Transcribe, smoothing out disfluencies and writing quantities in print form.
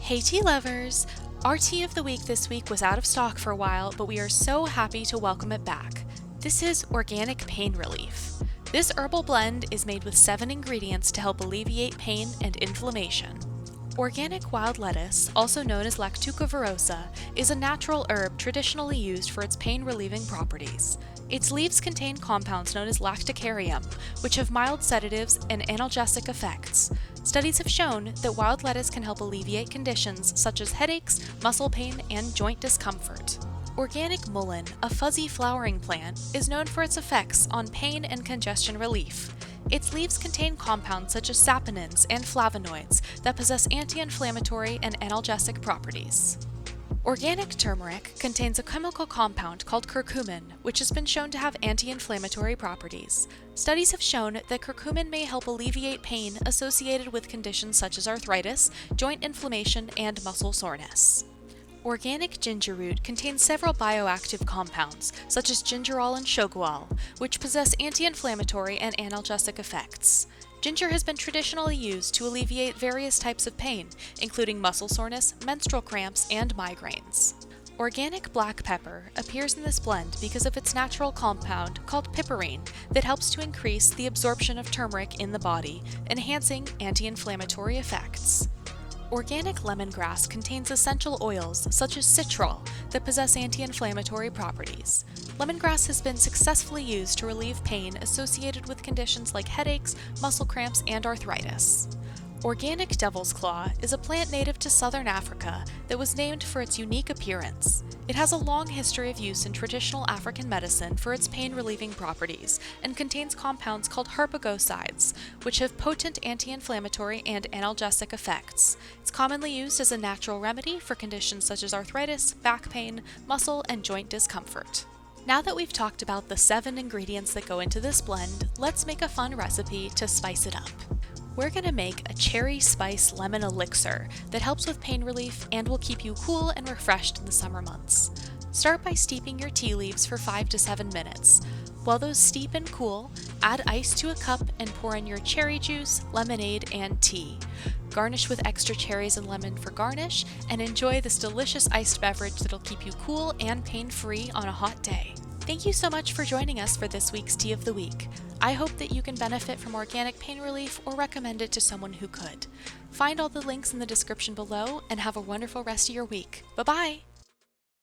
Hey tea lovers! Our tea of the week this week was out of stock for a while, but we are so happy to welcome it back. This is Organic Pain Relief. This herbal blend is made with 7 ingredients to help alleviate pain and inflammation. Organic wild lettuce, also known as Lactuca virosa, is a natural herb traditionally used for its pain-relieving properties. Its leaves contain compounds known as lacticarium, which have mild sedatives and analgesic effects. Studies have shown that wild lettuce can help alleviate conditions such as headaches, muscle pain, and joint discomfort. Organic mullein, a fuzzy flowering plant, is known for its effects on pain and congestion relief. Its leaves contain compounds such as saponins and flavonoids that possess anti-inflammatory and analgesic properties. Organic turmeric contains a chemical compound called curcumin, which has been shown to have anti-inflammatory properties. Studies have shown that curcumin may help alleviate pain associated with conditions such as arthritis, joint inflammation, and muscle soreness. Organic ginger root contains several bioactive compounds, such as gingerol and shogaol, which possess anti-inflammatory and analgesic effects. Ginger has been traditionally used to alleviate various types of pain, including muscle soreness, menstrual cramps, and migraines. Organic black pepper appears in this blend because of its natural compound called piperine that helps to increase the absorption of turmeric in the body, enhancing anti-inflammatory effects. Organic lemongrass contains essential oils such as citral that possess anti-inflammatory properties. Lemongrass has been successfully used to relieve pain associated with conditions like headaches, muscle cramps, and arthritis. Organic devil's claw is a plant native to southern Africa that was named for its unique appearance. It has a long history of use in traditional African medicine for its pain-relieving properties and contains compounds called harpagosides, which have potent anti-inflammatory and analgesic effects. It's commonly used as a natural remedy for conditions such as arthritis, back pain, muscle, and joint discomfort. Now that we've talked about the 7 ingredients that go into this blend, let's make a fun recipe to spice it up. We're going to make a cherry spice lemon elixir that helps with pain relief and will keep you cool and refreshed in the summer months. Start by steeping your tea leaves for 5 to 7 minutes. While those steep and cool, add ice to a cup and pour in your cherry juice, lemonade, and tea. Garnish with extra cherries and lemon for garnish, and enjoy this delicious iced beverage that'll keep you cool and pain-free on a hot day. Thank you so much for joining us for this week's Tea of the Week. I hope that you can benefit from organic pain relief or recommend it to someone who could. Find all the links in the description below and have a wonderful rest of your week. Bye-bye!